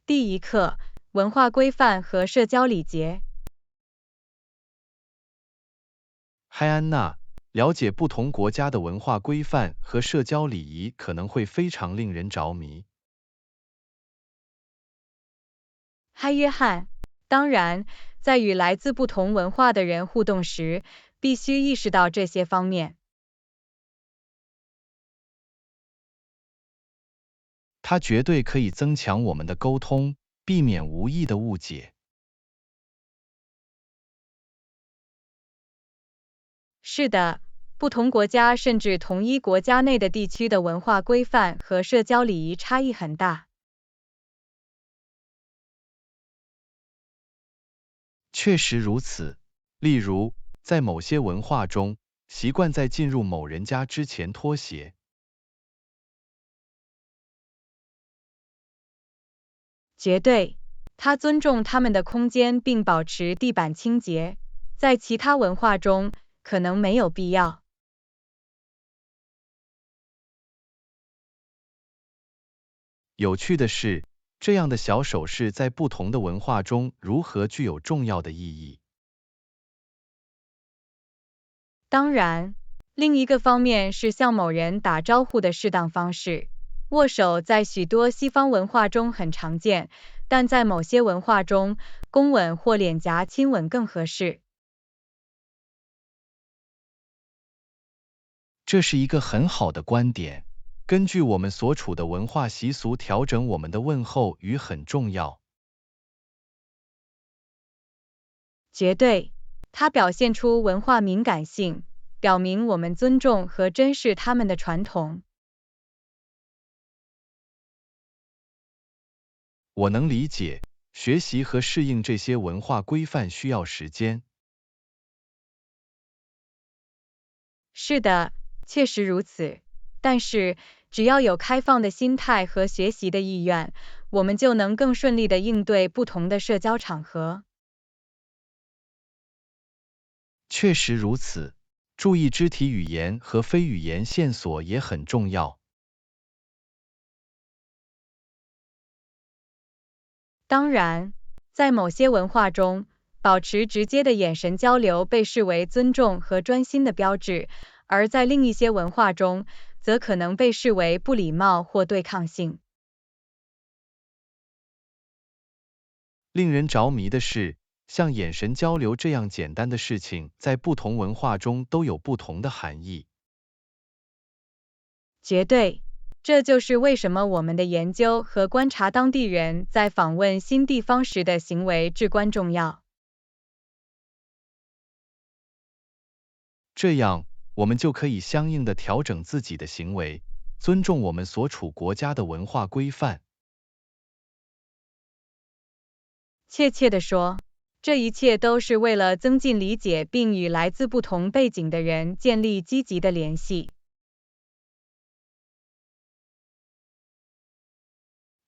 第一课：文化规范和社交礼节。嗨，安娜，了解不同国家的文化规范和社交礼仪可能会非常令人着迷。嗨，约翰。当然，在与来自不同文化的人互动时，必须意识到这些方面。它绝对可以增强我们的沟通，避免无意的误解。是的，不同国家甚至同一国家内的地区的文化规范和社交礼仪差异很大。确实如此。例如，在某些文化中，习惯在进入某人家之前脱鞋。绝对，他尊重他们的空间并保持地板清洁，在其他文化中，可能没有必要。有趣的是，这样的小手势在不同的文化中如何具有重要的意义。当然，另一个方面是向某人打招呼的适当方式。握手在许多西方文化中很常见，但在某些文化中，公吻或脸颊亲吻更合适。这是一个很好的观点。根据我们所处的文化习俗调整我们的问候语很重要。绝对，它表现出文化敏感性，表明我们尊重和珍视他们的传统。我能理解，学习和适应这些文化规范需要时间。是的，确实如此。但是，只要有开放的心态和学习的意愿，我们就能更顺利地应对不同的社交场合。确实如此，注意肢体语言和非语言线索也很重要。当然，在某些文化中，保持直接的眼神交流被视为尊重和专心的标志，而在另一些文化中，则可能被视为不礼貌或对抗性。令人着迷的是，像眼神交流这样简单的事情，在不同文化中都有不同的含义。绝对，这就是为什么我们的研究和观察当地人在访问新地方时的行为至关重要。这样，我们就可以相应的调整自己的行为，尊重我们所处国家的文化规范。确切地说，这一切都是为了增进理解并与来自不同背景的人建立积极的联系。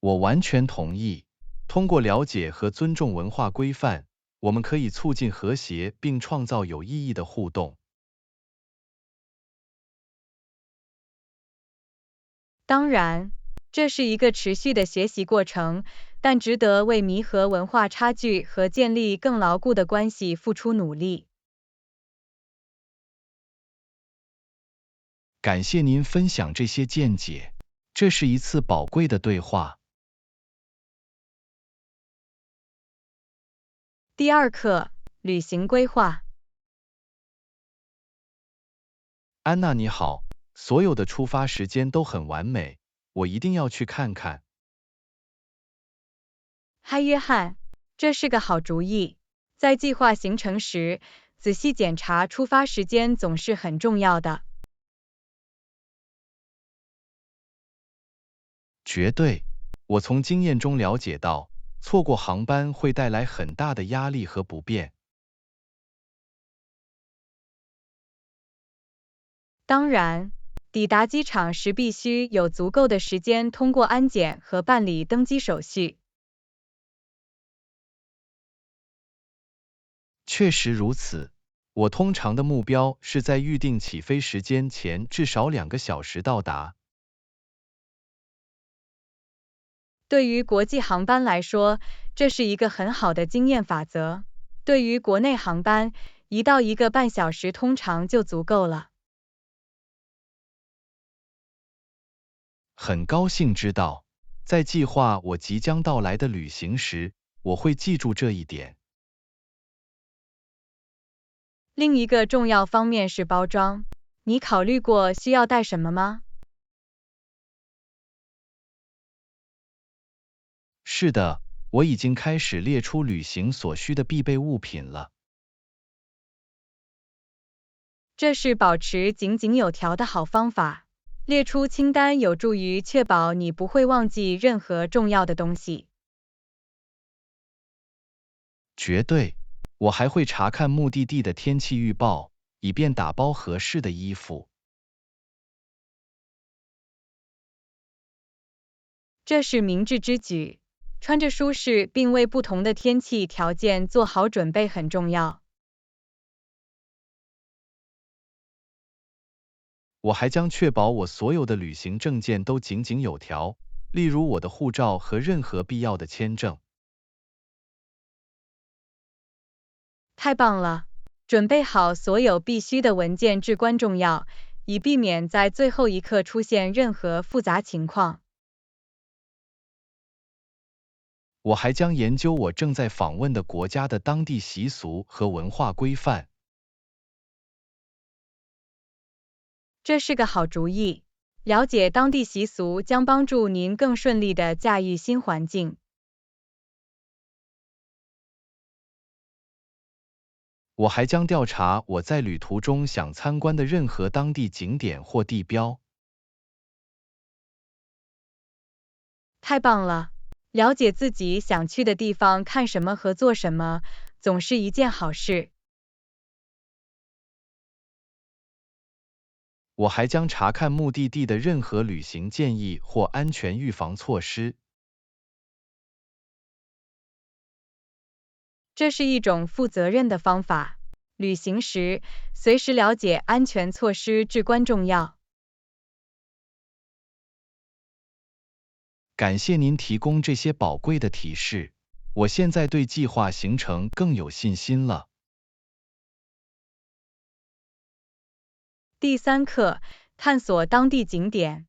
我完全同意。通过了解和尊重文化规范，我们可以促进和谐并创造有意义的互动。当然，这是一个持续的学习过程，但值得为弥合文化差距和建立更牢固的关系付出努力。感谢您分享这些见解，这是一次宝贵的对话。第二课：旅行规划。安娜你好，所有的出发时间都很完美，我一定要去看看。嗨，约翰，这是个好主意。在计划行程时，仔细检查出发时间总是很重要的。绝对，我从经验中了解到，错过航班会带来很大的压力和不便。当然，抵达机场时必须有足够的时间通过安检和办理登机手续。确实如此，我通常的目标是在预定起飞时间前至少2个小时到达。对于国际航班来说，这是一个很好的经验法则。对于国内航班，1到1个半小时通常就足够了。很高兴知道，在计划我即将到来的旅行时，我会记住这一点。另一个重要方面是包装。你考虑过需要带什么吗？是的，我已经开始列出旅行所需的必备物品了。这是保持井井有条的好方法。列出清单有助于确保你不会忘记任何重要的东西。绝对，我还会查看目的地的天气预报，以便打包合适的衣服。这是明智之举。穿着舒适并为不同的天气条件做好准备很重要。我还将确保我所有的旅行证件都井井有条，例如我的护照和任何必要的签证。太棒了！准备好所有必须的文件至关重要，以避免在最后一刻出现任何复杂情况。我还将研究我正在访问的国家的当地习俗和文化规范。这是个好主意。了解当地习俗将帮助您更顺利地驾驭新环境。我还将调查我在旅途中想参观的任何当地景点或地标。太棒了！了解自己想去的地方看什么和做什么，总是一件好事。我还将查看目的地的任何旅行建议或安全预防措施。这是一种负责任的方法。旅行时，随时了解安全措施至关重要。感谢您提供这些宝贵的提示，我现在对计划行程更有信心了。第3课，探索当地景点。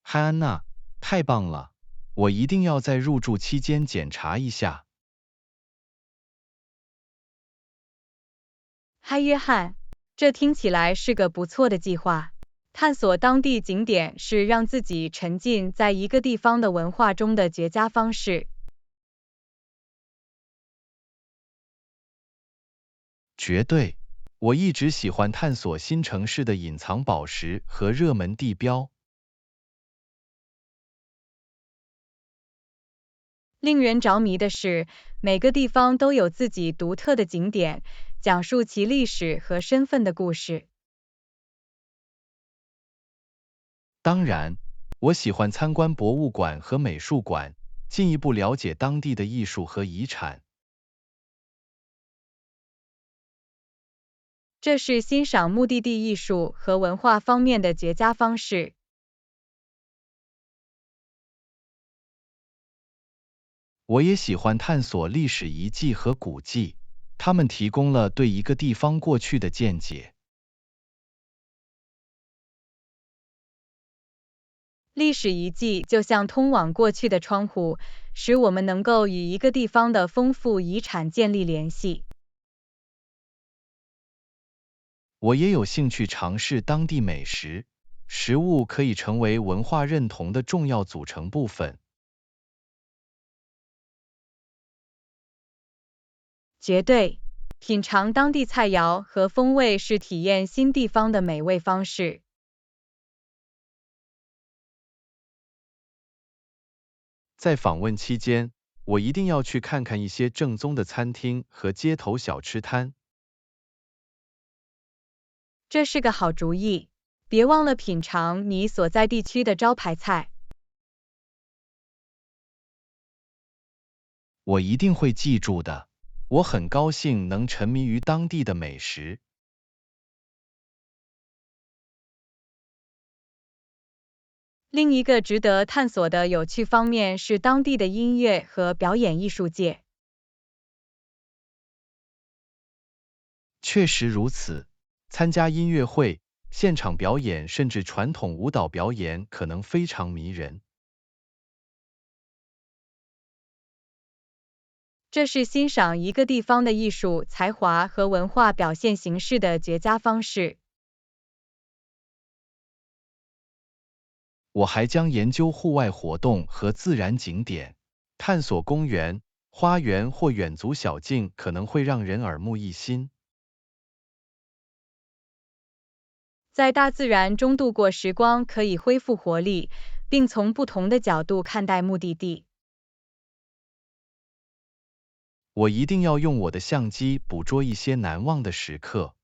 嗨安娜，太棒了！我一定要在入住期间检查一下。嗨约翰，这听起来是个不错的计划。探索当地景点是让自己沉浸在一个地方的文化中的绝佳方式。绝对，我一直喜欢探索新城市的隐藏宝石和热门地标。令人着迷的是，每个地方都有自己独特的景点，讲述其历史和身份的故事。当然，我喜欢参观博物馆和美术馆，进一步了解当地的艺术和遗产。这是欣赏目的地艺术和文化方面的绝佳方式。我也喜欢探索历史遗迹和古迹，它们提供了对一个地方过去的见解。历史遗迹就像通往过去的窗户，使我们能够与一个地方的丰富遗产建立联系。我也有兴趣尝试当地美食，食物可以成为文化认同的重要组成部分。绝对，品尝当地菜肴和风味是体验新地方的美味方式。在访问期间，我一定要去看看一些正宗的餐厅和街头小吃摊。这是个好主意，别忘了品尝你所在地区的招牌菜。我一定会记住的，我很高兴能沉迷于当地的美食。另一个值得探索的有趣方面是当地的音乐和表演艺术界。确实如此，参加音乐会、现场表演甚至传统舞蹈表演可能非常迷人。这是欣赏一个地方的艺术才华和文化表现形式的绝佳方式。我还将研究户外活动和自然景点，探索公园、花园或远足小径可能会让人耳目一新。在大自然中度过时光可以恢复活力，并从不同的角度看待目的地。我一定要用我的相机捕捉一些难忘的时刻。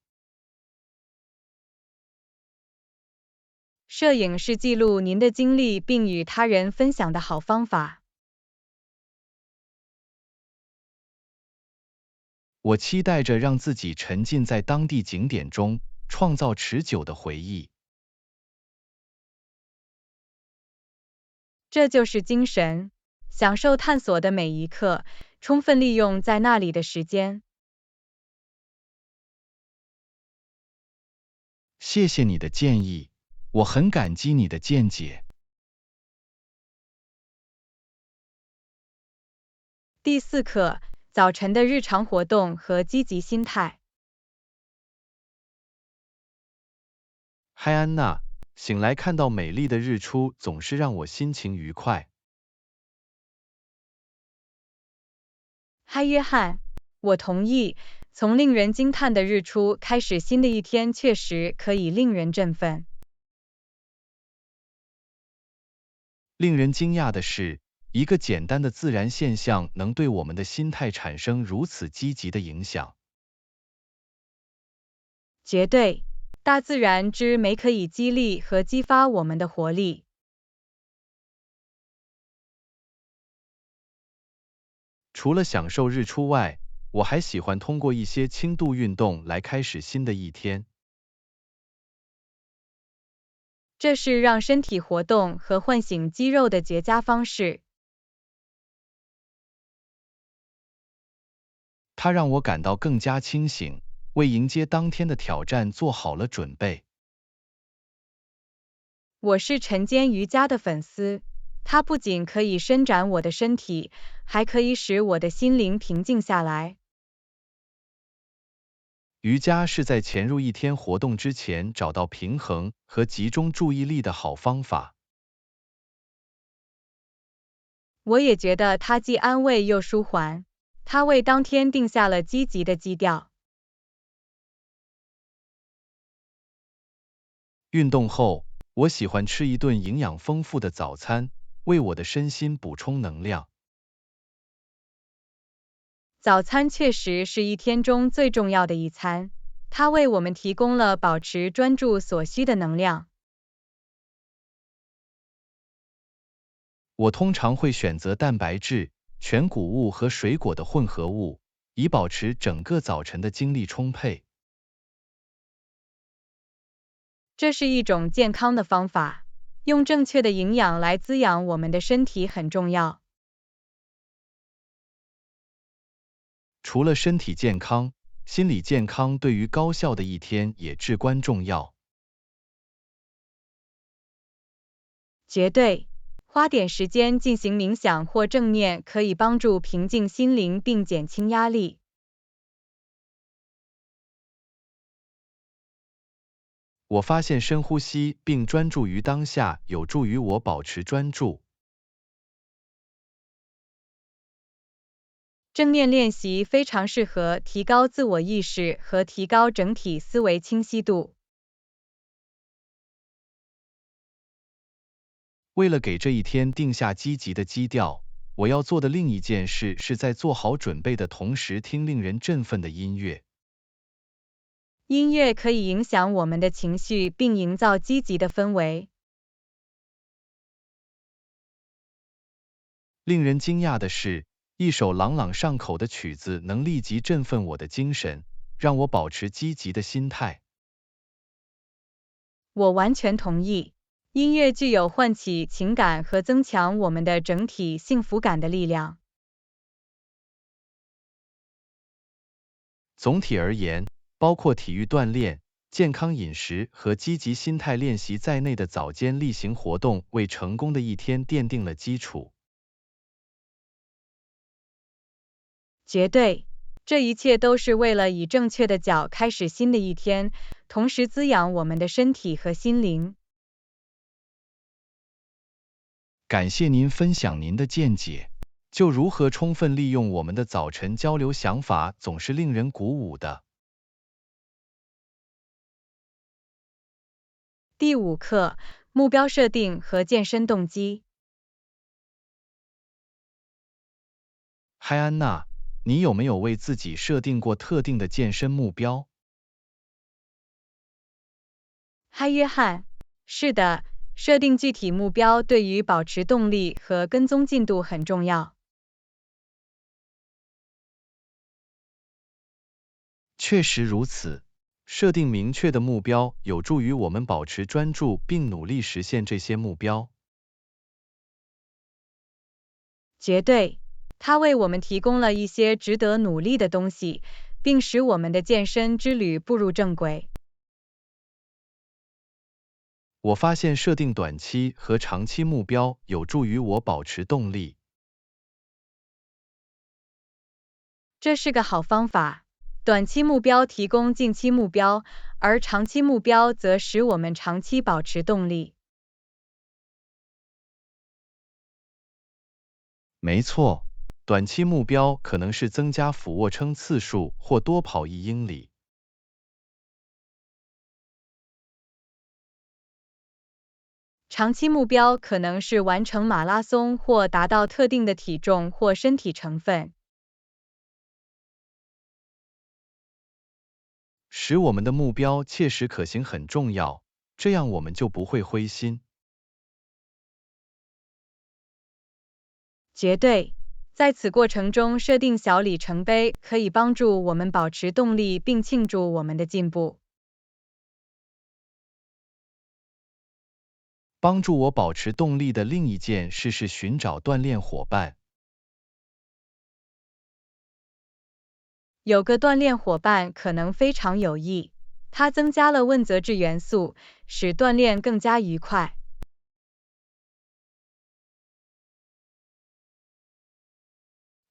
摄影是记录您的经历并与他人分享的好方法。我期待着让自己沉浸在当地景点中，创造持久的回忆。这就是精神，享受探索的每一刻，充分利用在那里的时间。谢谢你的建议，我很感激你的见解。第4课，早晨的日常活动和积极心态。嗨安娜，醒来看到美丽的日出总是让我心情愉快。嗨约翰，我同意，从令人惊叹的日出开始新的一天确实可以令人振奋。令人惊讶的是，一个简单的自然现象能对我们的心态产生如此积极的影响。绝对，大自然之美可以激励和激发我们的活力。除了享受日出外，我还喜欢通过一些轻度运动来开始新的一天。这是让身体活动和唤醒肌肉的绝佳方式。它让我感到更加清醒，为迎接当天的挑战做好了准备。我是晨间瑜伽的粉丝，它不仅可以伸展我的身体，还可以使我的心灵平静下来。瑜伽是在潜入一天活动之前找到平衡和集中注意力的好方法。我也觉得它既安慰又舒缓，它为当天定下了积极的基调。运动后，我喜欢吃一顿营养丰富的早餐，为我的身心补充能量。早餐确实是一天中最重要的一餐，它为我们提供了保持专注所需的能量。我通常会选择蛋白质、全谷物和水果的混合物，以保持整个早晨的精力充沛。这是一种健康的方法，用正确的营养来滋养我们的身体很重要。除了身体健康，心理健康对于高效的一天也至关重要。绝对，花点时间进行冥想或正念可以帮助平静心灵并减轻压力。我发现深呼吸并专注于当下有助于我保持专注。正念练习非常适合提高自我意识和提高整体思维清晰度。为了给这一天定下积极的基调，我要做的另一件事是在做好准备的同时听令人振奋的音乐。音乐可以影响我们的情绪并营造积极的氛围。令人惊讶的是，一首朗朗上口的曲子能立即振奋我的精神，让我保持积极的心态。我完全同意，音乐具有唤起情感和增强我们的整体幸福感的力量。总体而言，包括体育锻炼、健康饮食和积极心态练习在内的早间例行活动为成功的一天奠定了基础。绝对，这一切都是为了以正确的脚开始新的一天，同时滋养我们的身体和心灵。感谢您分享您的见解。就如何充分利用我们的早晨交流想法，总是令人鼓舞的。第5课，目标设定和健身动机。嗨，安娜，你有没有为自己设定过特定的健身目标？嗨，约翰，是的，设定具体目标对于保持动力和跟踪进度很重要。确实如此，设定明确的目标有助于我们保持专注并努力实现这些目标。绝对，它为我们提供了一些值得努力的东西，并使我们的健身之旅步入正轨。我发现设定短期和长期目标有助于我保持动力。这是个好方法。短期目标提供近期目标，而长期目标则使我们长期保持动力。没错，短期目标可能是增加俯卧撑次数或多跑1英里。长期目标可能是完成马拉松或达到特定的体重或身体成分。使我们的目标切实可行很重要，这样我们就不会灰心。绝对，在此过程中设定小里程碑可以帮助我们保持动力并庆祝我们的进步。帮助我保持动力的另一件事是寻找锻炼伙伴。有个锻炼伙伴可能非常有益，它增加了问责制元素，使锻炼更加愉快。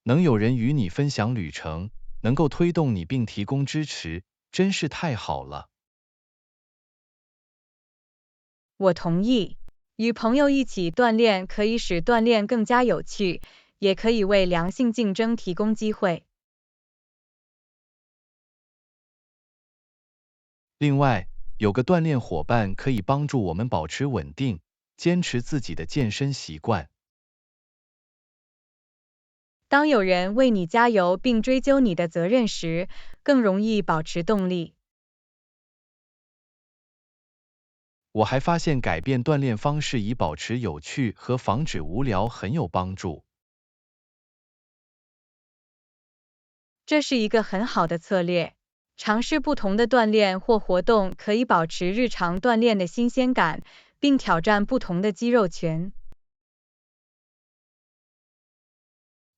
能有人与你分享旅程，能够推动你并提供支持，真是太好了。我同意，与朋友一起锻炼可以使锻炼更加有趣，也可以为良性竞争提供机会。另外，有个锻炼伙伴可以帮助我们保持稳定，坚持自己的健身习惯。当有人为你加油并追究你的责任时，更容易保持动力。我还发现改变锻炼方式以保持有趣和防止无聊很有帮助。这是一个很好的策略。尝试不同的锻炼或活动可以保持日常锻炼的新鲜感，并挑战不同的肌肉群。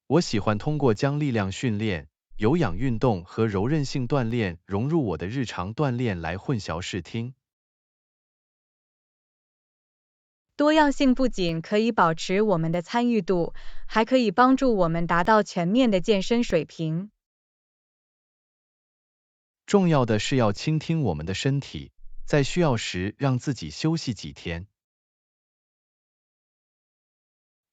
我喜欢通过将力量训练、有氧运动和柔韧性锻炼融入我的日常锻炼来混淆视听。多样性不仅可以保持我们的参与度，还可以帮助我们达到全面的健身水平。重要的是要倾听我们的身体，在需要时让自己休息几天。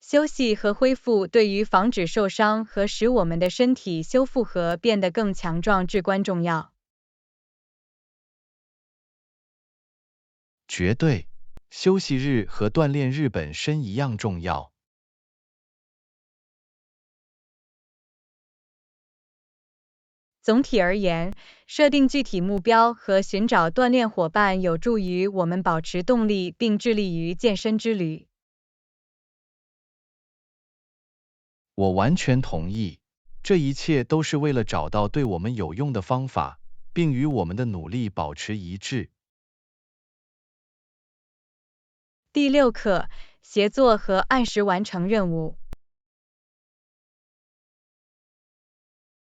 休息和恢复对于防止受伤和使我们的身体修复和变得更强壮至关重要。绝对，休息日和锻炼日本身一样重要。总体而言，设定具体目标和寻找锻炼伙伴有助于我们保持动力并致力于健身之旅。我完全同意，这一切都是为了找到对我们有用的方法，并与我们的努力保持一致。第6课，协作和按时完成任务。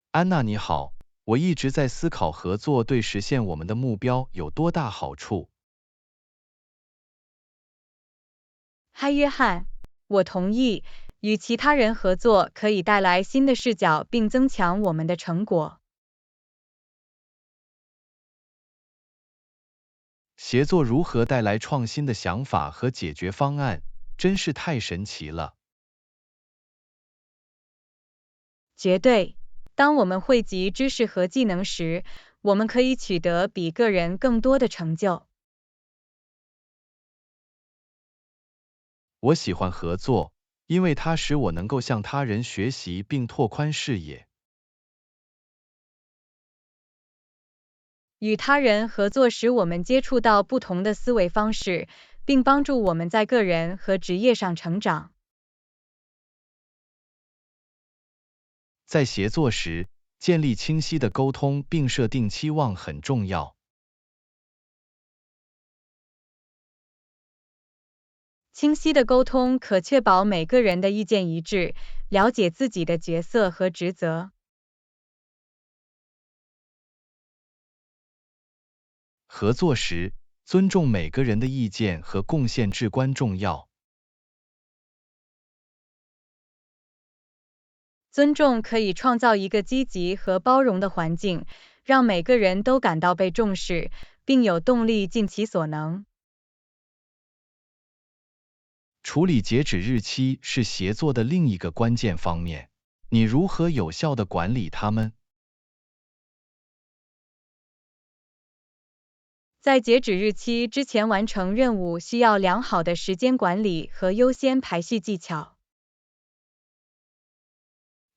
安娜你好，我一直在思考合作对实现我们的目标有多大好处。嗨，约翰，我同意，与其他人合作可以带来新的视角并增强我们的成果。协作如何带来创新的想法和解决方案，真是太神奇了。绝对，当我们汇集知识和技能时，我们可以取得比个人更多的成就。我喜欢合作，因为它使我能够向他人学习并拓宽视野。与他人合作使我们接触到不同的思维方式，并帮助我们在个人和职业上成长。在协作时，建立清晰的沟通并设定期望很重要。清晰的沟通可确保每个人的意见一致，了解自己的角色和职责。合作时，尊重每个人的意见和贡献至关重要。尊重可以创造一个积极和包容的环境，让每个人都感到被重视，并有动力尽其所能。处理截止日期是协作的另一个关键方面。你如何有效地管理它们？在截止日期之前完成任务需要良好的时间管理和优先排序技巧。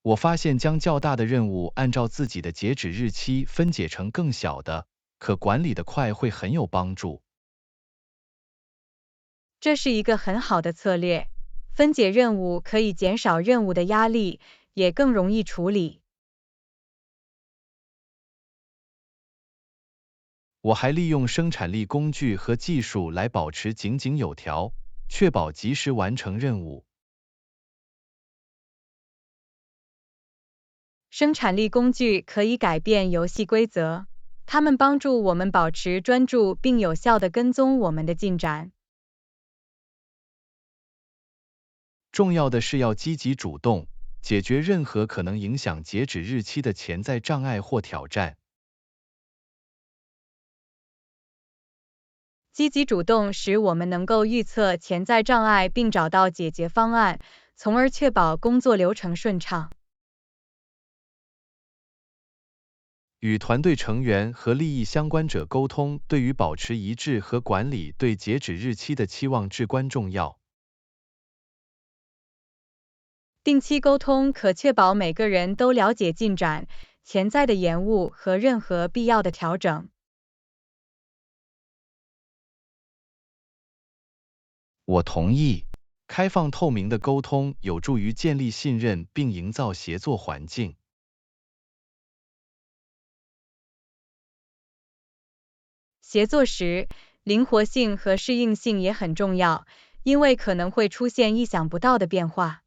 我发现将较大的任务按照自己的截止日期分解成更小的，可管理的快会很有帮助。这是一个很好的策略。分解任务可以减少任务的压力，也更容易处理。我还利用生产力工具和技术来保持井井有条，确保及时完成任务。生产力工具可以改变游戏规则，它们帮助我们保持专注并有效地跟踪我们的进展。重要的是要积极主动，解决任何可能影响截止日期的潜在障碍或挑战。积极主动使我们能够预测潜在障碍并找到解决方案，从而确保工作流程顺畅。与团队成员和利益相关者沟通，对于保持一致和管理对截止日期的期望至关重要。定期沟通可确保每个人都了解进展、潜在的延误和任何必要的调整。我同意，开放透明的沟通有助于建立信任并营造协作环境。协作时，灵活性和适应性也很重要，因为可能会出现意想不到的变化。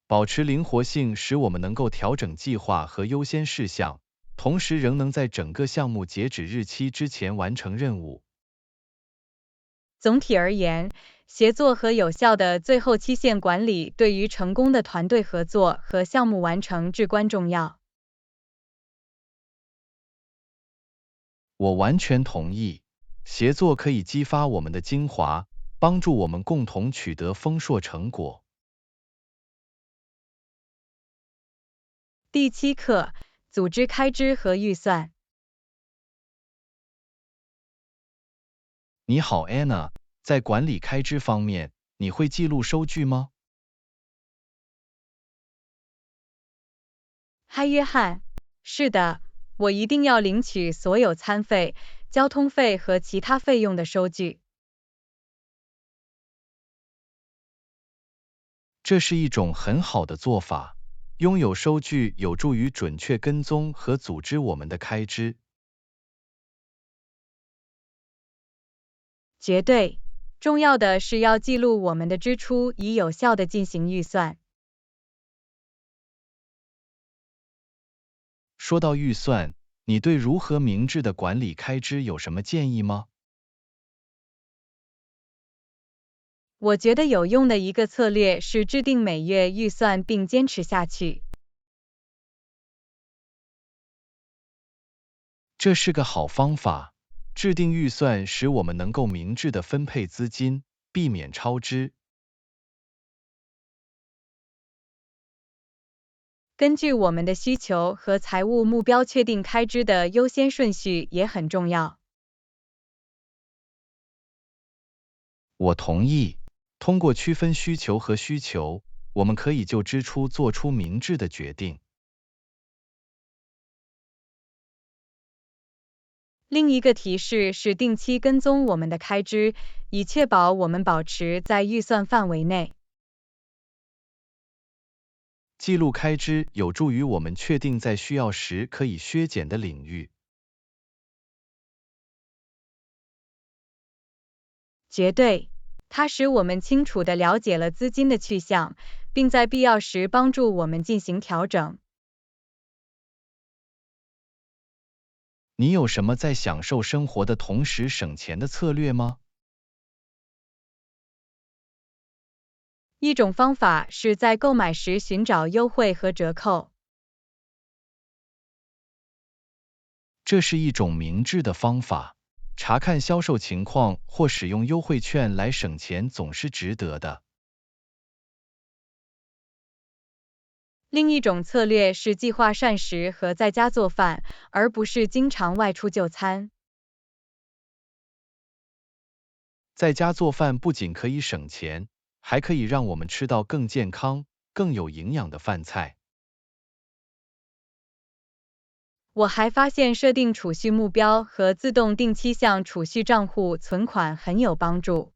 保持灵活性使我们能够调整计划和优先事项，同时仍能在整个项目截止日期之前完成任务。总体而言，协作和有效的最后期限管理对于成功的团队合作和项目完成至关重要。我完全同意，协作可以激发我们的精华，帮助我们共同取得丰硕成果。第7课，组织开支和预算。你好 Anna， 在管理开支方面，你会记录收据吗？嗨，约翰，是的，我一定要领取所有餐费、交通费和其他费用的收据。这是一种很好的做法。拥有收据有助于准确跟踪和组织我们的开支。绝对。重要的是要记录我们的支出，以有效地进行预算。说到预算，你对如何明智的管理开支有什么建议吗？我觉得有用的一个策略是制定每月预算并坚持下去。这是个好方法。制定预算使我们能够明智地分配资金，避免超支。根据我们的需求和财务目标确定开支的优先顺序也很重要。我同意。通过区分需求和需求，我们可以就支出做出明智的决定。另一个提示是定期跟踪我们的开支，以确保我们保持在预算范围内。记录开支有助于我们确定在需要时可以削减的领域。绝对。它使我们清楚地了解了资金的去向，并在必要时帮助我们进行调整。你有什么在享受生活的同时省钱的策略吗？一种方法是在购买时寻找优惠和折扣。这是一种明智的方法。查看销售情况或使用优惠券来省钱总是值得的。另一种策略是计划膳食和在家做饭，而不是经常外出就餐。在家做饭不仅可以省钱，还可以让我们吃到更健康、更有营养的饭菜。我还发现设定储蓄目标和自动定期向储蓄账户存款很有帮助。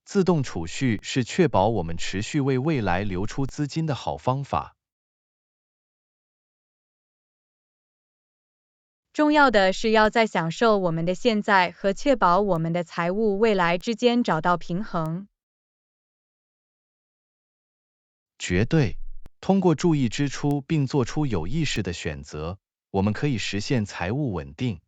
自动储蓄是确保我们持续为未来留出资金的好方法。重要的是要在享受我们的现在和确保我们的财务未来之间找到平衡。绝对。通过注意支出并做出有意识的选择，我们可以实现财务稳定。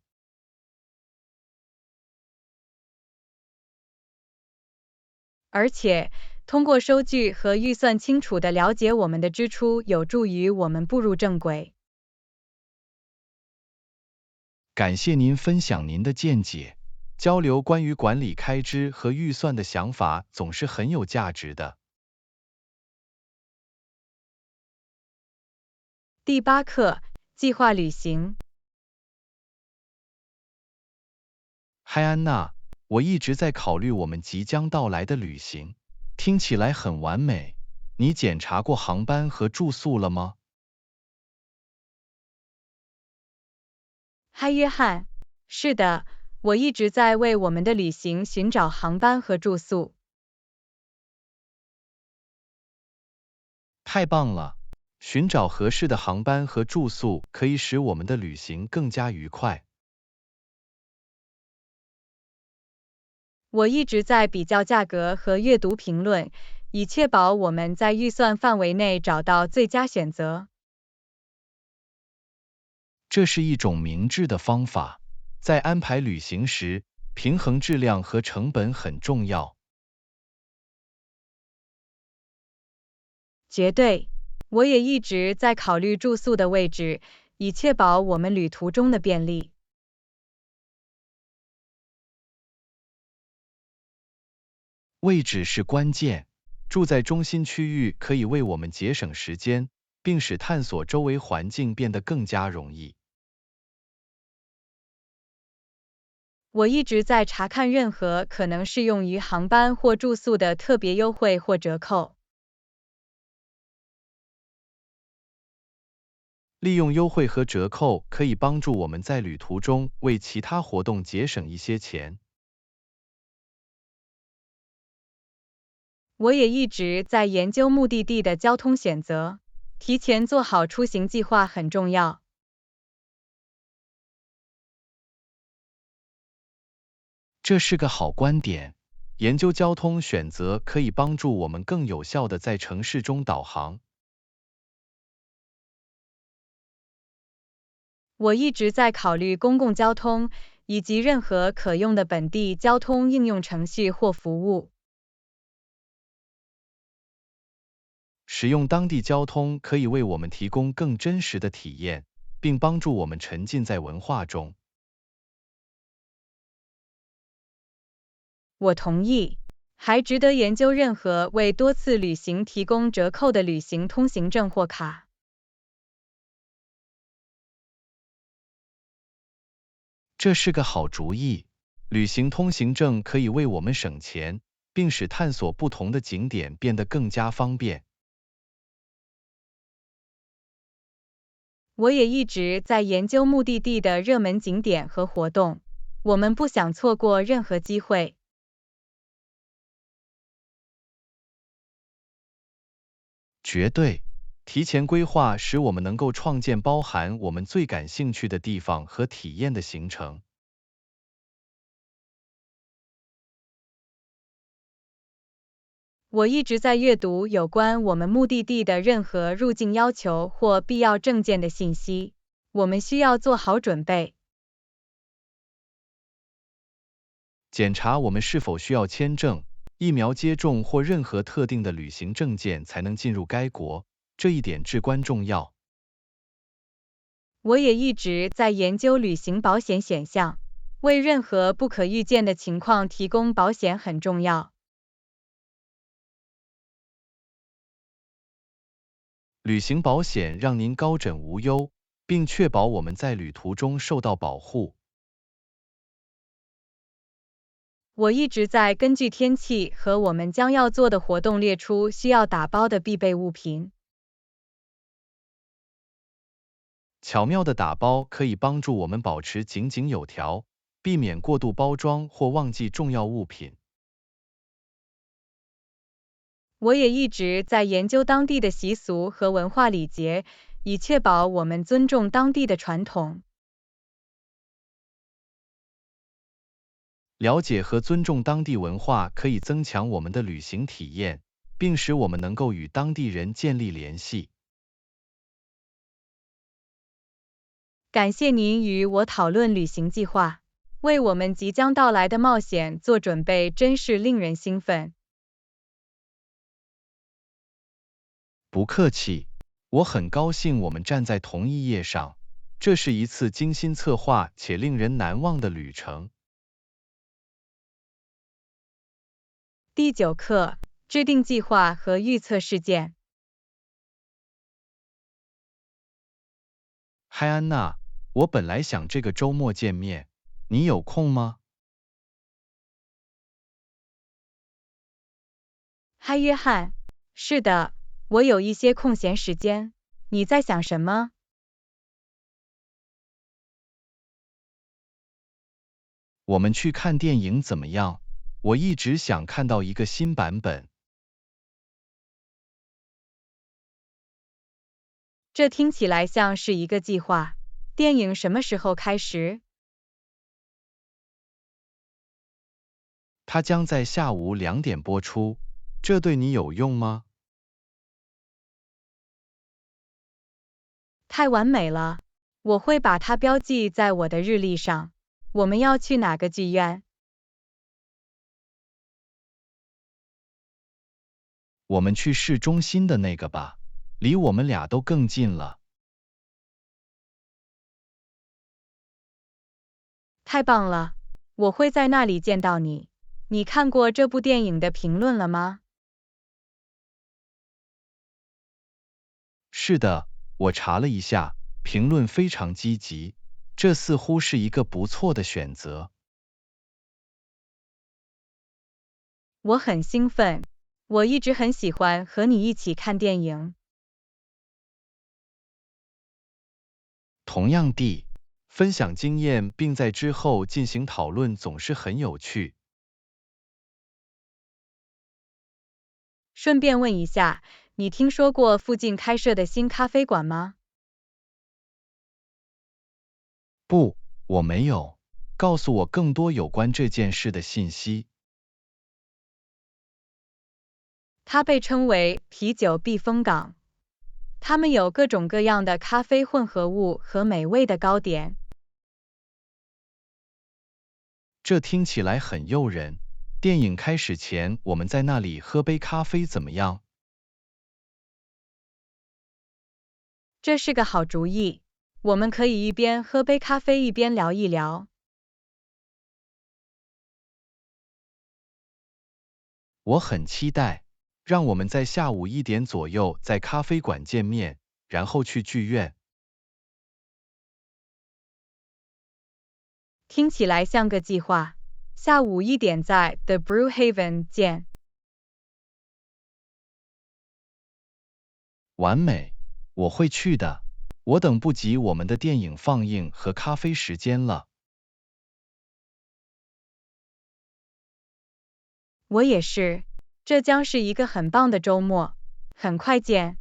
而且，通过收据和预算清楚地了解我们的支出，有助于我们步入正轨。感谢您分享您的见解。交流关于管理开支和预算的想法总是很有价值的。第8课，计划旅行。嗨，安娜，我一直在考虑我们即将到来的旅行，听起来很完美。你检查过航班和住宿了吗？嗨，约翰。是的，我一直在为我们的旅行寻找航班和住宿。太棒了！寻找合适的航班和住宿可以使我们的旅行更加愉快。我一直在比较价格和阅读评论，以确保我们在预算范围内找到最佳选择。这是一种明智的方法。在安排旅行时，平衡质量和成本很重要。绝对。我也一直在考虑住宿的位置，以确保我们旅途中的便利。位置是关键。住在中心区域可以为我们节省时间，并使探索周围环境变得更加容易。我一直在查看任何可能适用于航班或住宿的特别优惠或折扣。利用优惠和折扣可以帮助我们在旅途中为其他活动节省一些钱。我也一直在研究目的地的交通选择，提前做好出行计划很重要。这是个好观点。研究交通选择可以帮助我们更有效地在城市中导航。我一直在考虑公共交通，以及任何可用的本地交通应用程序或服务。使用当地交通可以为我们提供更真实的体验，并帮助我们沉浸在文化中。我同意。还值得研究任何为多次旅行提供折扣的旅行通行证或卡。这是个好主意。旅行通行证可以为我们省钱，并使探索不同的景点变得更加方便。我也一直在研究目的地的热门景点和活动，我们不想错过任何机会。绝对，提前规划使我们能够创建包含我们最感兴趣的地方和体验的行程。我一直在阅读有关我们目的地的任何入境要求或必要证件的信息。我们需要做好准备。检查我们是否需要签证、疫苗接种或任何特定的旅行证件才能进入该国，这一点至关重要。我也一直在研究旅行保险选项，为任何不可预见的情况提供保险很重要。旅行保险让您高枕无忧，并确保我们在旅途中受到保护。我一直在根据天气和我们将要做的活动列出需要打包的必备物品。巧妙的打包可以帮助我们保持井井有条，避免过度包装或忘记重要物品。我也一直在研究当地的习俗和文化礼节，以确保我们尊重当地的传统。了解和尊重当地文化可以增强我们的旅行体验，并使我们能够与当地人建立联系。感谢您与我讨论旅行计划，为我们即将到来的冒险做准备真是令人兴奋。不客气，我很高兴我们站在同一页上。这是一次精心策划且令人难忘的旅程。第9课，制定计划和预测事件。嗨安娜，我本来想这个周末见面，你有空吗？嗨约翰，是的，我有一些空闲时间。你在想什么？我们去看电影怎么样？我一直想看到一个新版本。这听起来像是一个计划。电影什么时候开始？它将在下午2点播出，这对你有用吗？太完美了，我会把它标记在我的日历上。我们要去哪个剧院？我们去市中心的那个吧，离我们俩都更近了。太棒了，我会在那里见到你。你看过这部电影的评论了吗？是的，我查了一下，评论非常积极，这似乎是一个不错的选择。我很兴奋，我一直很喜欢和你一起看电影。同样地，分享经验并在之后进行讨论总是很有趣。顺便问一下，你听说过附近开设的新咖啡馆吗？不，我没有。告诉我更多有关这件事的信息。它被称为啤酒避风港。它们有各种各样的咖啡混合物和美味的糕点。这听起来很诱人。电影开始前，我们在那里喝杯咖啡怎么样？这是个好主意。我们可以一边喝杯咖啡一边聊一聊。我很期待。让我们在下午1点左右在咖啡馆见面，然后去剧院。听起来像个计划。下午1点在 The Brewhaven 见。完美，我会去的。我等不及我们的电影放映和咖啡时间了。我也是。这将是一个很棒的周末。很快见。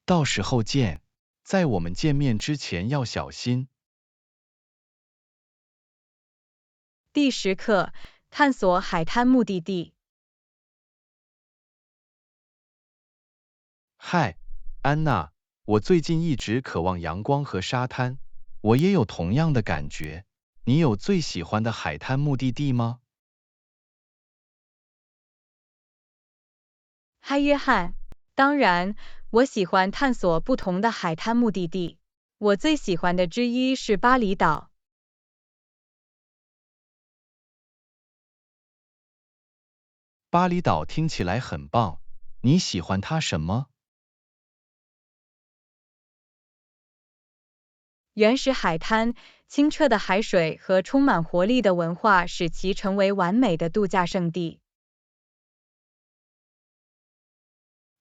到时候见。在我们见面之前要小心。第10课，探索海滩目的地。嗨，安娜，我最近一直渴望阳光和沙滩。我也有同样的感觉。你有最喜欢的海滩目的地吗？嗨，约翰。当然，我喜欢探索不同的海滩目的地。我最喜欢的之一是巴厘岛。巴厘岛听起来很棒。你喜欢它什么？原始海滩、清澈的海水和充满活力的文化使其成为完美的度假胜地。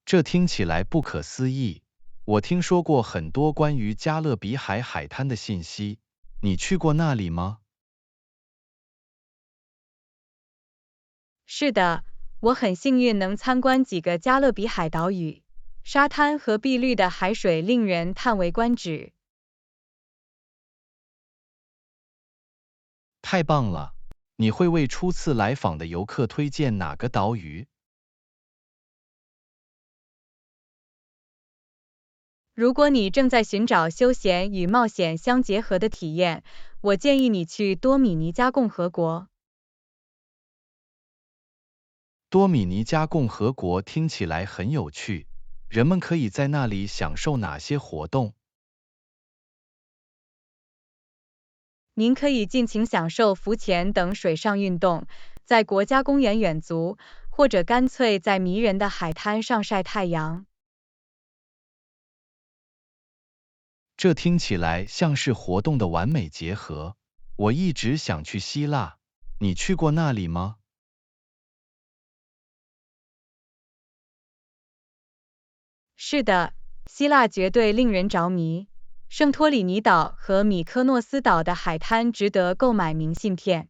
这听起来不可思议。我听说过很多关于加勒比海海滩的信息。你去过那里吗？是的，我很幸运能参观几个加勒比海岛屿。沙滩和碧绿的海水令人叹为观止。太棒了！你会为初次来访的游客推荐哪个岛屿？如果你正在寻找休闲与冒险相结合的体验，我建议你去多米尼加共和国。多米尼加共和国听起来很有趣。人们可以在那里享受哪些活动？您可以尽情享受浮潜等水上运动，在国家公园远足，或者干脆在迷人的海滩上晒太阳。这听起来像是活动的完美结合。我一直想去希腊。你去过那里吗？是的，希腊绝对令人着迷。圣托里尼岛和米科诺斯岛的海滩值得购买明信片。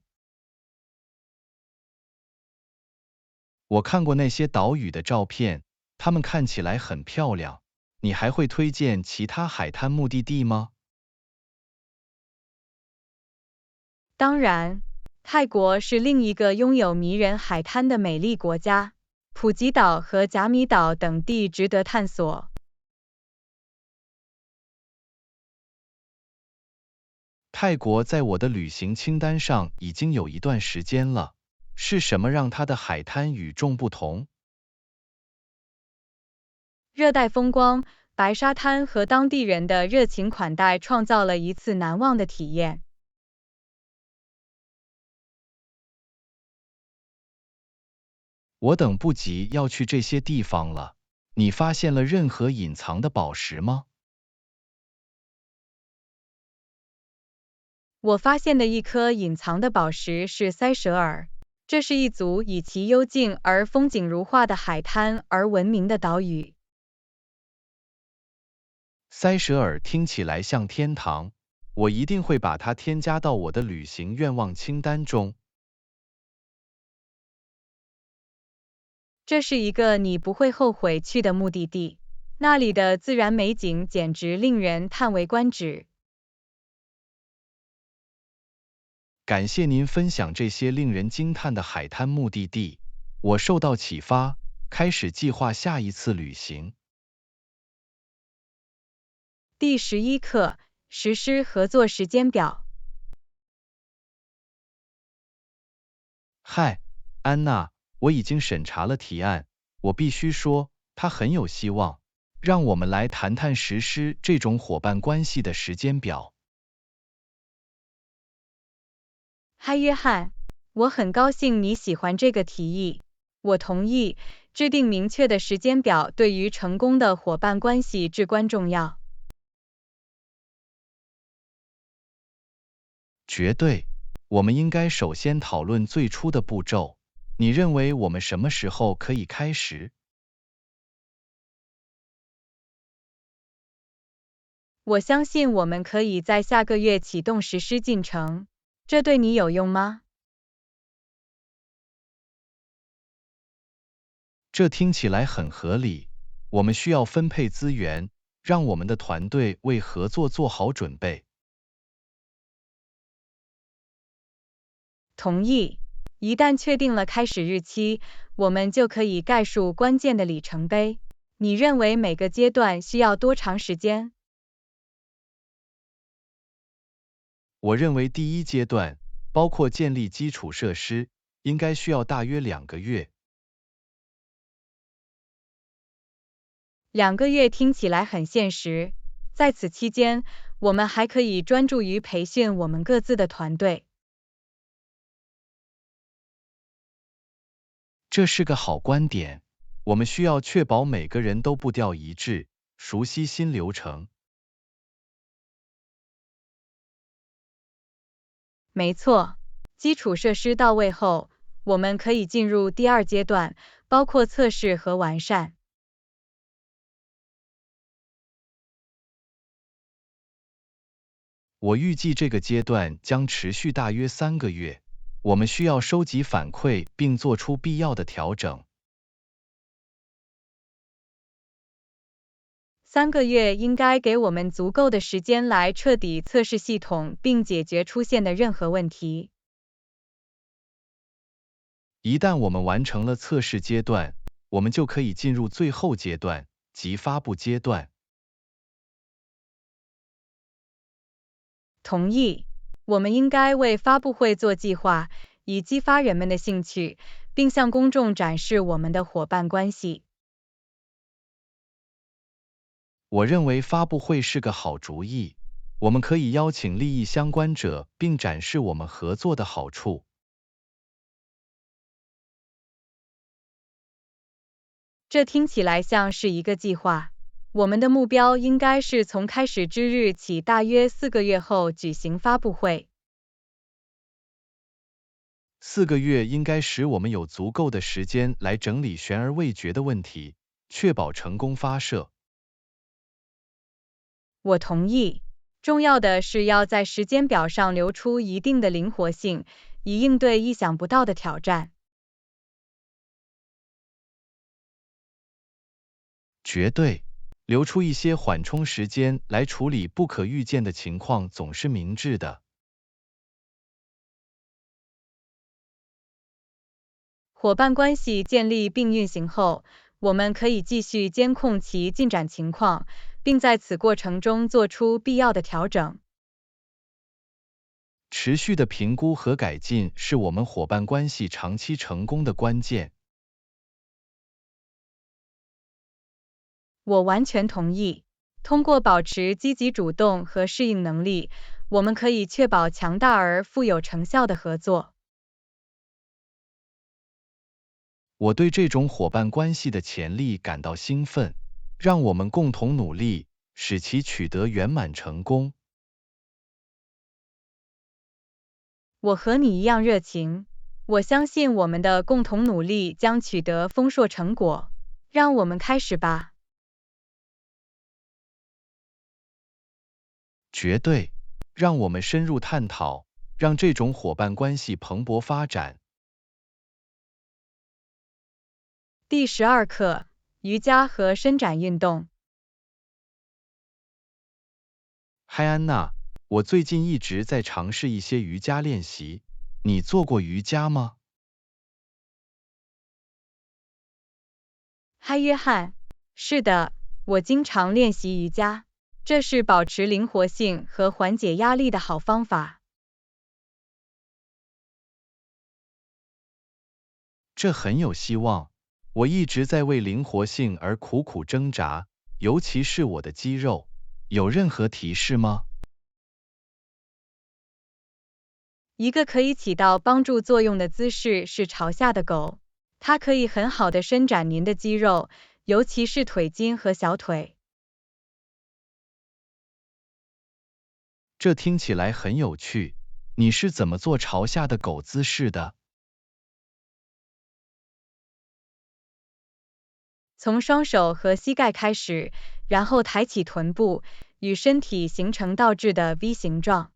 我看过那些岛屿的照片，它们看起来很漂亮。你还会推荐其他海滩目的地吗？当然，泰国是另一个拥有迷人海滩的美丽国家。普吉岛和甲米岛等地值得探索。泰国在我的旅行清单上已经有一段时间了。是什么让它的海滩与众不同？热带风光、白沙滩和当地人的热情款待创造了一次难忘的体验。我等不及要去这些地方了。你发现了任何隐藏的宝石吗？我发现的一颗隐藏的宝石是塞舌尔，这是一组以其幽静而风景如画的海滩而闻名的岛屿。塞舌尔听起来像天堂，我一定会把它添加到我的旅行愿望清单中。这是一个你不会后悔去的目的地。那里的自然美景简直令人叹为观止。感谢您分享这些令人惊叹的海滩目的地，我受到启发，开始计划下一次旅行。第11课，实施合作时间表。嗨，安娜，我已经审查了提案，我必须说，它很有希望。让我们来谈谈实施这种伙伴关系的时间表。嗨，约翰，我很高兴你喜欢这个提议。我同意，制定明确的时间表对于成功的伙伴关系至关重要。绝对，我们应该首先讨论最初的步骤。你认为我们什么时候可以开始？我相信我们可以在下个月启动实施进程，这对你有用吗？这听起来很合理。我们需要分配资源，让我们的团队为合作做好准备。同意。一旦确定了开始日期，我们就可以概述关键的里程碑。你认为每个阶段需要多长时间？我认为第一阶段，包括建立基础设施，应该需要大约2个月。2个月听起来很现实。在此期间，我们还可以专注于培训我们各自的团队。这是个好观点。我们需要确保每个人都步调一致，熟悉新流程。没错，基础设施到位后，我们可以进入第2阶段，包括测试和完善。我预计这个阶段将持续大约3个月。我们需要收集反馈并做出必要的调整。3个月应该给我们足够的时间来彻底测试系统并解决出现的任何问题。一旦我们完成了测试阶段，我们就可以进入最后阶段，即发布阶段。同意。我们应该为发布会做计划，以激发人们的兴趣，并向公众展示我们的伙伴关系。我认为发布会是个好主意。我们可以邀请利益相关者，并展示我们合作的好处。这听起来像是一个计划。我们的目标应该是从开始之日起大约4个月后举行发布会。4个月应该使我们有足够的时间来整理悬而未决的问题，确保成功发射。我同意。重要的是要在时间表上留出一定的灵活性，以应对意想不到的挑战。绝对，留出一些缓冲时间来处理不可预见的情况总是明智的。伙伴关系建立并运行后，我们可以继续监控其进展情况，并在此过程中做出必要的调整。持续的评估和改进是我们伙伴关系长期成功的关键。我完全同意。通过保持积极主动和适应能力，我们可以确保强大而富有成效的合作。我对这种伙伴关系的潜力感到兴奋，让我们共同努力，使其取得圆满成功。我和你一样热情，我相信我们的共同努力将取得丰硕成果。让我们开始吧。绝对，让我们深入探讨，让这种伙伴关系蓬勃发展。第12课，瑜伽和伸展运动。嗨安娜，我最近一直在尝试一些瑜伽练习，你做过瑜伽吗？嗨，约翰。是的，我经常练习瑜伽，这是保持灵活性和缓解压力的好方法。这很有希望。我一直在为灵活性而苦苦挣扎，尤其是我的肌肉。有任何提示吗？一个可以起到帮助作用的姿势是朝下的狗，它可以很好的伸展您的肌肉，尤其是腿筋和小腿。这听起来很有趣。你是怎么做朝下的狗姿势的？从双手和膝盖开始，然后抬起臀部，与身体形成倒置的 V 形状。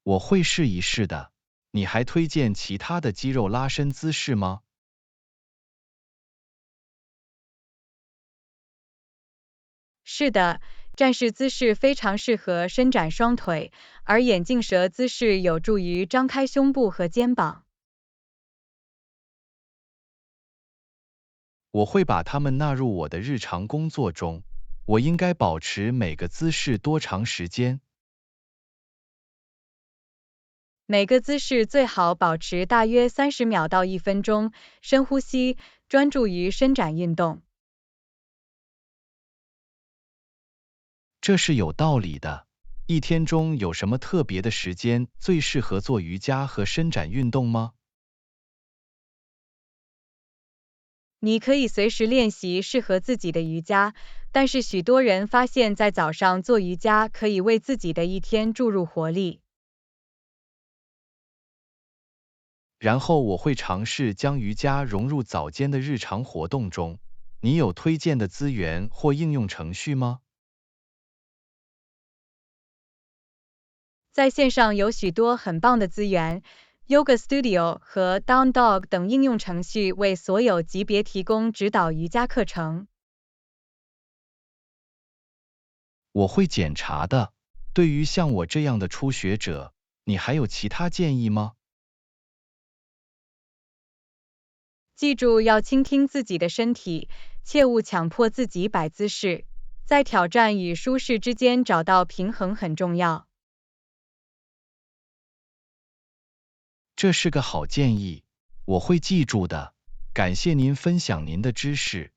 我会试一试的。你还推荐其他的肌肉拉伸姿势吗？是的，战士姿势非常适合伸展双腿，而眼镜蛇姿势有助于张开胸部和肩膀。我会把它们纳入我的日常工作中。我应该保持每个姿势多长时间？每个姿势最好保持大约30秒到1分钟，深呼吸，专注于伸展运动。这是有道理的。一天中有什么特别的时间最适合做瑜伽和伸展运动吗？你可以随时练习适合自己的瑜伽，但是许多人发现在早上做瑜伽可以为自己的一天注入活力。然后我会尝试将瑜伽融入早间的日常活动中。你有推荐的资源或应用程序吗？在线上有许多很棒的资源，Yoga Studio 和 Down Dog 等应用程序为所有级别提供指导瑜伽课程。我会检查的。对于像我这样的初学者，你还有其他建议吗？记住要倾听自己的身体，切勿强迫自己摆姿势，在挑战与舒适之间找到平衡很重要。这是个好建议，我会记住的。感谢您分享您的知识。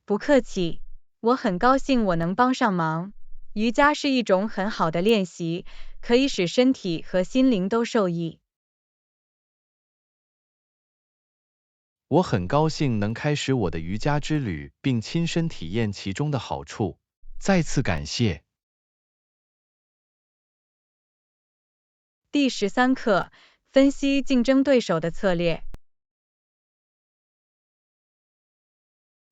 不客气，我很高兴我能帮上忙。瑜伽是一种很好的练习，可以使身体和心灵都受益。我很高兴能开始我的瑜伽之旅，并亲身体验其中的好处。再次感谢。第13课，分析竞争对手的策略。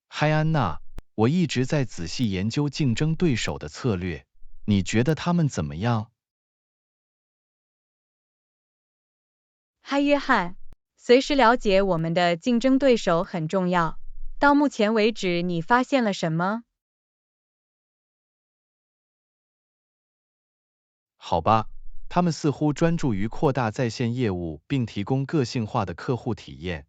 嗨安娜，我一直在仔细研究竞争对手的策略，你觉得他们怎么样？嗨，约翰，随时了解我们的竞争对手很重要。到目前为止，你发现了什么？好吧，他们似乎专注于扩大在线业务，并提供个性化的客户体验。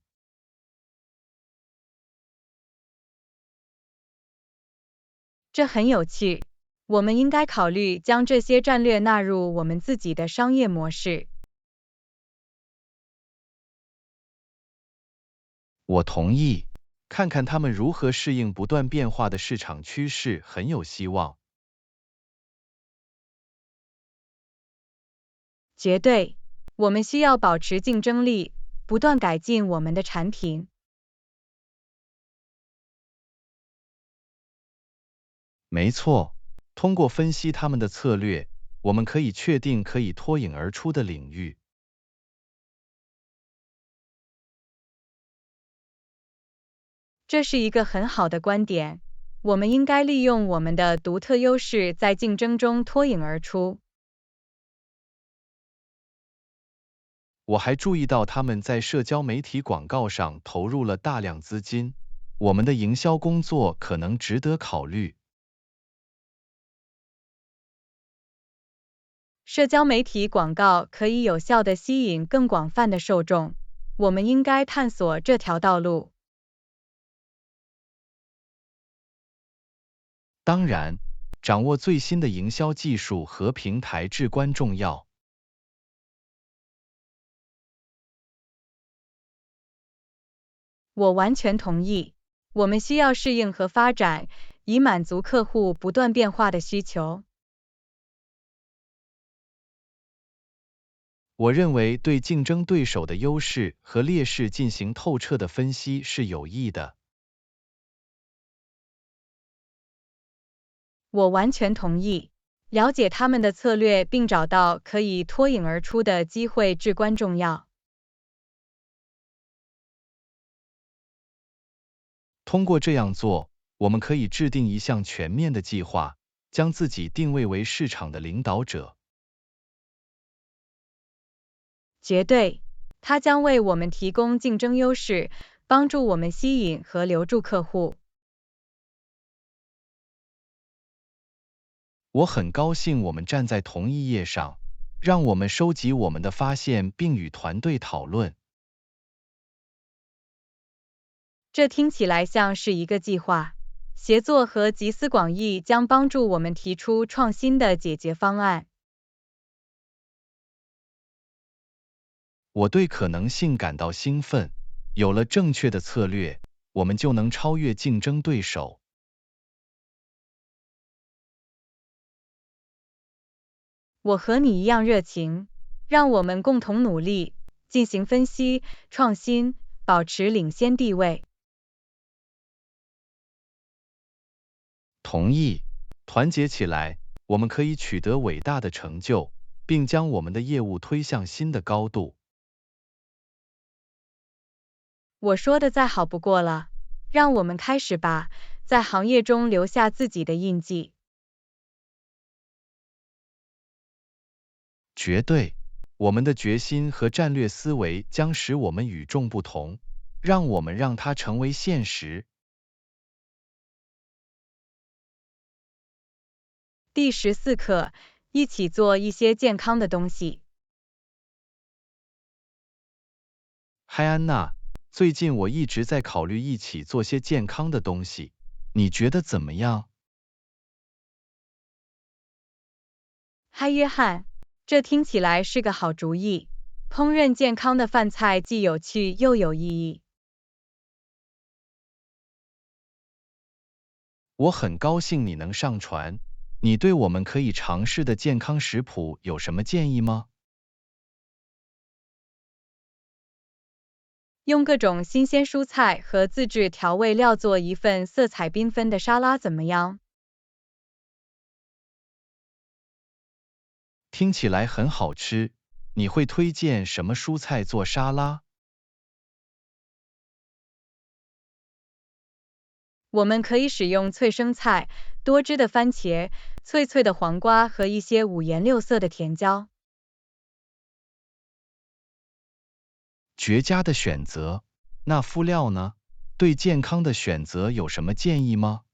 这很有趣。我们应该考虑将这些战略纳入我们自己的商业模式。我同意，看看他们如何适应不断变化的市场趋势，很有希望。绝对，我们需要保持竞争力，不断改进我们的产品。没错，通过分析他们的策略，我们可以确定可以脱颖而出的领域。这是一个很好的观点。我们应该利用我们的独特优势，在竞争中脱颖而出。我还注意到他们在社交媒体广告上投入了大量资金，我们的营销工作可能值得考虑。社交媒体广告可以有效地吸引更广泛的受众，我们应该探索这条道路。当然，掌握最新的营销技术和平台至关重要。我完全同意，我们需要适应和发展，以满足客户不断变化的需求。我认为对竞争对手的优势和劣势进行透彻的分析是有益的。我完全同意，了解他们的策略并找到可以脱颖而出的机会至关重要。通过这样做，我们可以制定一项全面的计划，将自己定位为市场的领导者。绝对，它将为我们提供竞争优势，帮助我们吸引和留住客户。我很高兴我们站在同一页上，让我们收集我们的发现并与团队讨论。这听起来像是一个计划。协作和集思广益将帮助我们提出创新的解决方案。我对可能性感到兴奋，有了正确的策略，我们就能超越竞争对手。我和你一样热情，让我们共同努力，进行分析、创新，保持领先地位。同意，团结起来，我们可以取得伟大的成就，并将我们的业务推向新的高度。我说的再好不过了，让我们开始吧，在行业中留下自己的印记。绝对，我们的决心和战略思维将使我们与众不同，让我们让它成为现实。第14课，一起做一些健康的东西。嗨安娜，最近我一直在考虑一起做些健康的东西，你觉得怎么样？嗨约翰，这听起来是个好主意。烹饪健康的饭菜既有趣又有意义。我很高兴你能上传，你对我们可以尝试的健康食谱有什么建议吗？用各种新鲜蔬菜和自制调味料做一份色彩缤纷的沙拉怎么样？听起来很好吃，你会推荐什么蔬菜做沙拉？我们可以使用脆生菜、多汁的番茄、脆脆的黄瓜和一些五颜六色的甜椒。绝佳的选择。那敷料呢？对健康的选择有什么建议吗？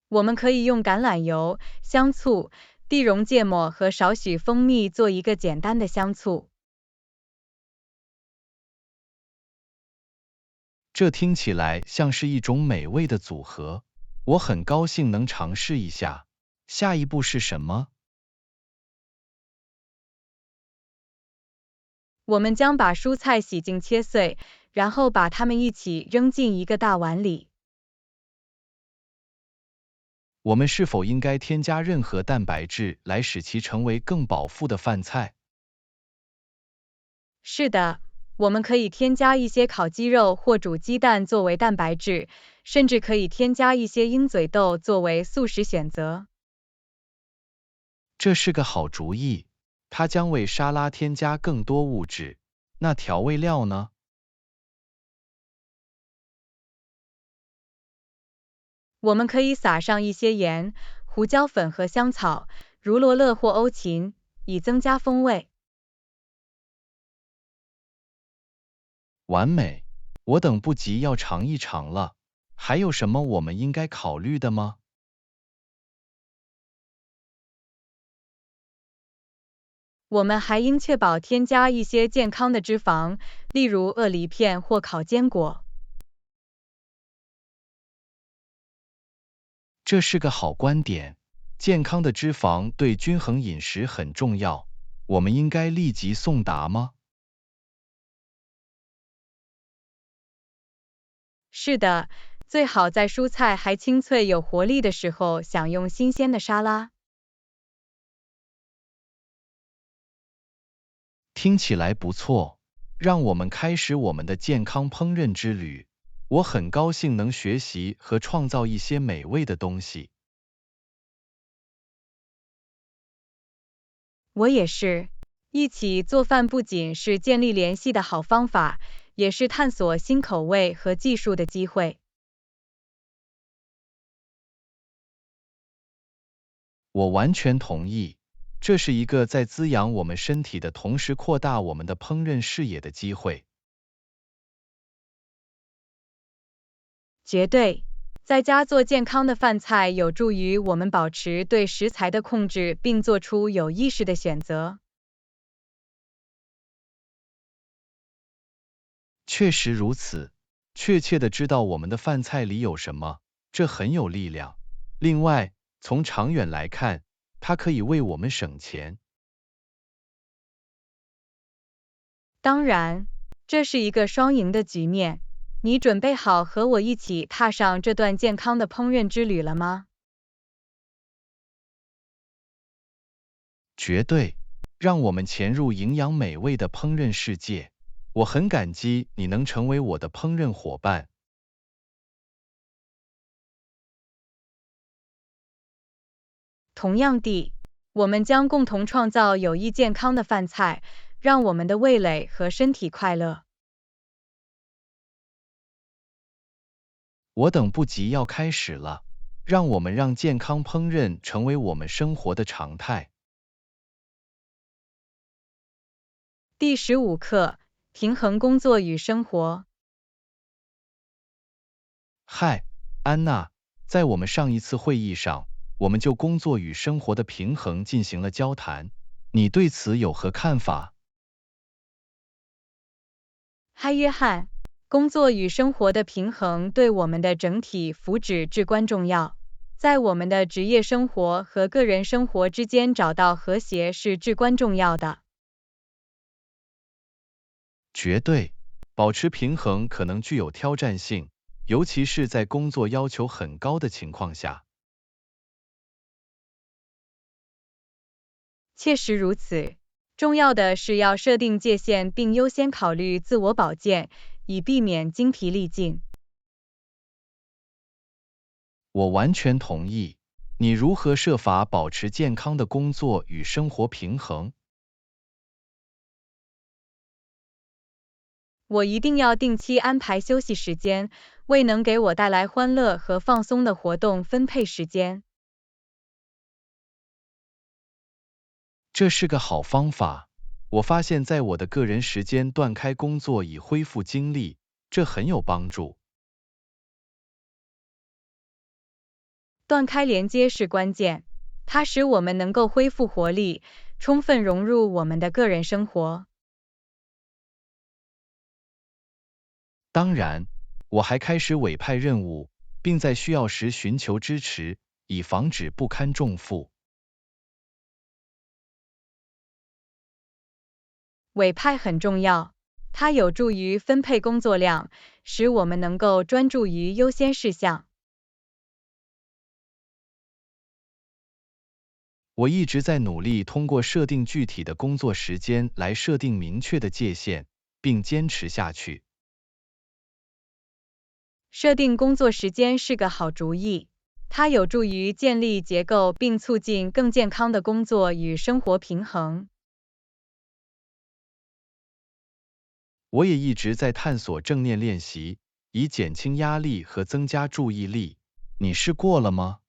我们可以用橄榄油、香醋、地溶芥末和少许蜂蜜做一个简单的香醋。这听起来像是一种美味的组合，我很高兴能尝试一下。下一步是什么？我们将把蔬菜洗净切碎，然后把它们一起扔进一个大碗里。我们是否应该添加任何蛋白质来使其成为更饱腹的饭菜？是的，我们可以添加一些烤鸡肉或煮鸡蛋作为蛋白质，甚至可以添加一些鹰嘴豆作为素食选择。这是个好主意，它将为沙拉添加更多物质。那调味料呢？我们可以撒上一些盐、胡椒粉和香草，如罗勒或欧芹，以增加风味。完美，我等不及要尝一尝了。还有什么我们应该考虑的吗？我们还应确保添加一些健康的脂肪，例如鳄梨片或烤坚果。这是个好观点。健康的脂肪对均衡饮食很重要。我们应该立即送达吗？是的，最好在蔬菜还清脆有活力的时候享用新鲜的沙拉。听起来不错，让我们开始我们的健康烹饪之旅。我很高兴能学习和创造一些美味的东西。我也是，一起做饭不仅是建立联系的好方法，也是探索新口味和技术的机会。我完全同意，这是一个在滋养我们身体的同时扩大我们的烹饪视野的机会。绝对，在家做健康的饭菜有助于我们保持对食材的控制，并做出有意识的选择。确实如此，确切的知道我们的饭菜里有什么，这很有力量。另外，从长远来看，它可以为我们省钱。当然，这是一个双赢的局面。你准备好和我一起踏上这段健康的烹饪之旅了吗？绝对，让我们潜入营养美味的烹饪世界。我很感激你能成为我的烹饪伙伴。同样地，我们将共同创造有益健康的饭菜，让我们的味蕾和身体快乐。我等不及要开始了，让我们让健康烹饪成为我们生活的常态。第15课：平衡工作与生活。嗨，安娜，在我们上一次会议上，我们就工作与生活的平衡进行了交谈。你对此有何看法？嗨，约翰，工作与生活的平衡对我们的整体福祉至关重要。在我们的职业生活和个人生活之间找到和谐是至关重要的。绝对，保持平衡可能具有挑战性，尤其是在工作要求很高的情况下。切实如此，重要的是要设定界限并优先考虑自我保健，以避免精疲力尽。我完全同意。你如何设法保持健康的工作与生活平衡？我一定要定期安排休息时间，为能给我带来欢乐和放松的活动分配时间。这是个好方法。我发现在我的个人时间断开工作以恢复精力，这很有帮助。断开连接是关键，它使我们能够恢复活力，充分融入我们的个人生活。当然，我还开始委派任务，并在需要时寻求支持，以防止不堪重负。委派很重要，它有助于分配工作量，使我们能够专注于优先事项。我一直在努力通过设定具体的工作时间来设定明确的界限，并坚持下去。设定工作时间是个好主意，它有助于建立结构并促进更健康的工作与生活平衡。我也一直在探索正念练习，以减轻压力和增加注意力。你试过了吗？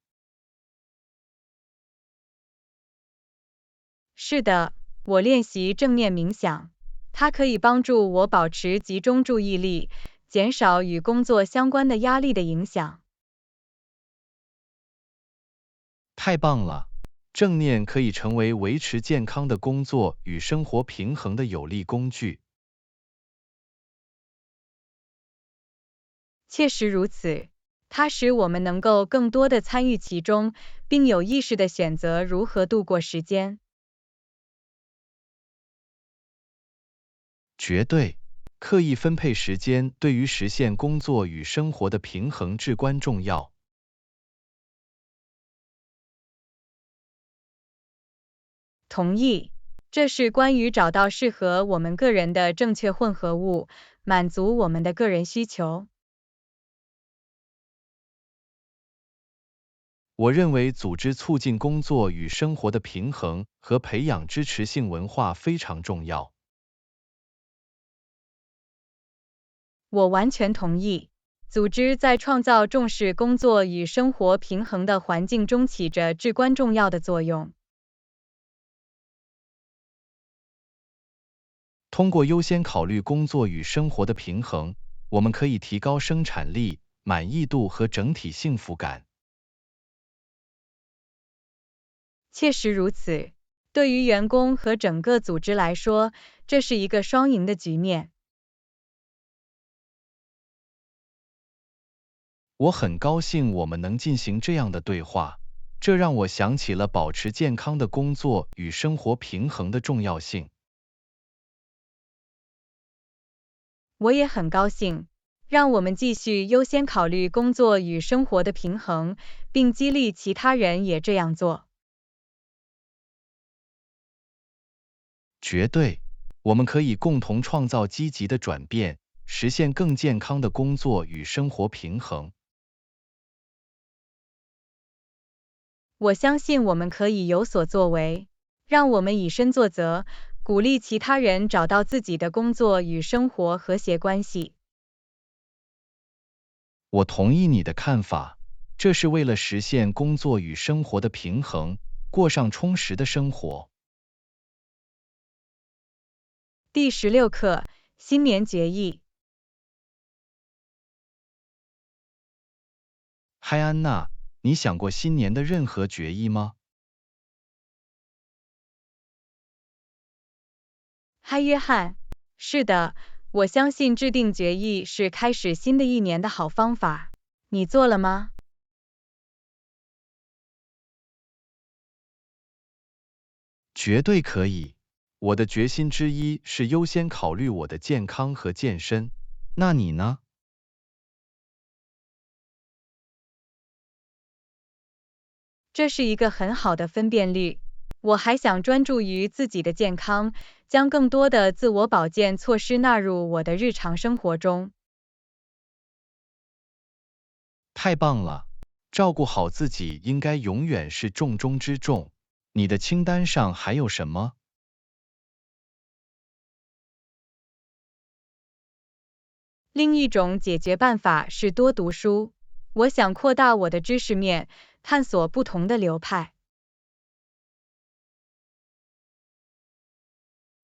是的，我练习正念冥想，它可以帮助我保持集中注意力，减少与工作相关的压力的影响。太棒了！正念可以成为维持健康的工作与生活平衡的有力工具。确实如此，它使我们能够更多的参与其中，并有意识的选择如何度过时间。绝对，刻意分配时间对于实现工作与生活的平衡至关重要。同意，这是关于找到适合我们个人的正确混合物，满足我们的个人需求。我认为组织促进工作与生活的平衡和培养支持性文化非常重要。我完全同意。组织在创造重视工作与生活平衡的环境中起着至关重要的作用。通过优先考虑工作与生活的平衡，我们可以提高生产力、满意度和整体幸福感。确实如此，对于员工和整个组织来说，这是一个双赢的局面。我很高兴我们能进行这样的对话，这让我想起了保持健康的工作与生活平衡的重要性。我也很高兴，让我们继续优先考虑工作与生活的平衡，并激励其他人也这样做。绝对，我们可以共同创造积极的转变，实现更健康的工作与生活平衡。我相信我们可以有所作为，让我们以身作则，鼓励其他人找到自己的工作与生活和谐关系。我同意你的看法，这是为了实现工作与生活的平衡，过上充实的生活。第16课，新年决议。嗨，安娜，你想过新年的任何决议吗？嗨，约翰，是的，我相信制定决议是开始新的一年的好方法。你做了吗？绝对可以。我的决心之一是优先考虑我的健康和健身。那你呢？这是一个很好的分辨率。我还想专注于自己的健康，将更多的自我保健措施纳入我的日常生活中。太棒了！照顾好自己应该永远是重中之重。你的清单上还有什么？另一种解决办法是多读书。我想扩大我的知识面，探索不同的流派。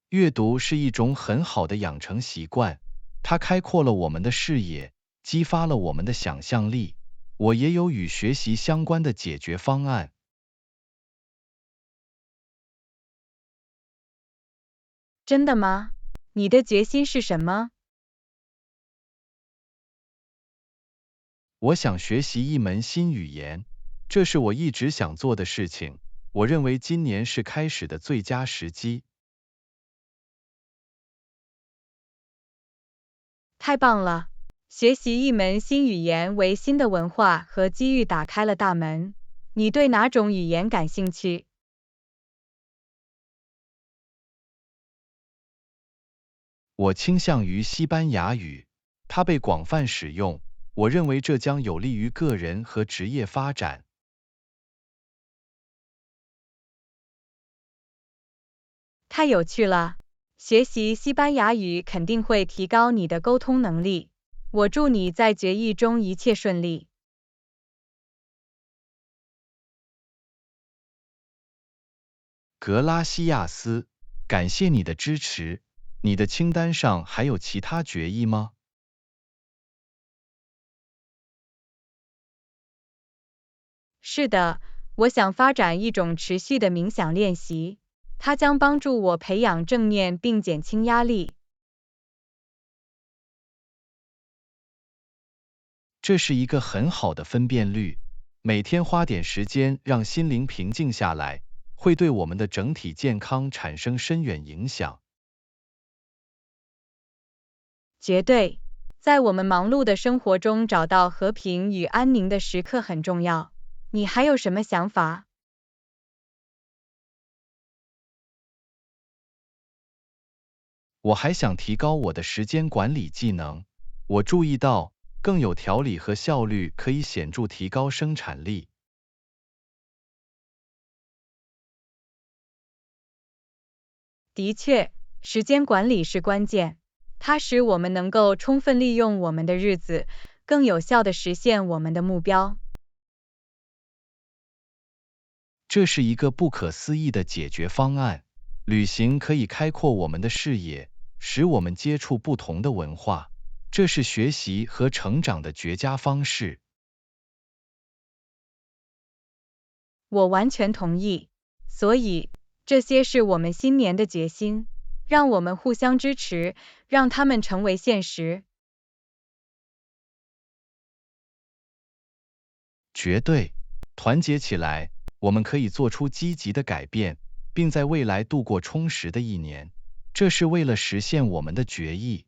阅读是一种很好的养成习惯，它开阔了我们的视野，激发了我们的想象力。我也有与学习相关的解决方案。真的吗？你的决心是什么？我想学习一门新语言，这是我一直想做的事情。我认为今年是开始的最佳时机。太棒了！学习一门新语言为新的文化和机遇打开了大门。你对哪种语言感兴趣？我倾向于西班牙语，它被广泛使用，我认为这将有利于个人和职业发展。太有趣了！学习西班牙语肯定会提高你的沟通能力。我祝你在决议中一切顺利。格拉西亚斯，感谢你的支持。你的清单上还有其他决议吗？是的，我想发展一种持续的冥想练习，它将帮助我培养正念并减轻压力。这是一个很好的分辨率。每天花点时间让心灵平静下来，会对我们的整体健康产生深远影响。绝对，在我们忙碌的生活中找到和平与安宁的时刻很重要。你还有什么想法？我还想提高我的时间管理技能。我注意到，更有条理和效率可以显著提高生产力。的确，时间管理是关键，它使我们能够充分利用我们的日子，更有效地实现我们的目标。这是一个不可思议的解决方案。旅行可以开阔我们的视野，使我们接触不同的文化，这是学习和成长的绝佳方式。我完全同意。所以，这些是我们新年的决心，让我们互相支持，让它们成为现实。绝对，团结起来，我们可以做出积极的改变，并在未来度过充实的一年。这是为了实现我们的决议。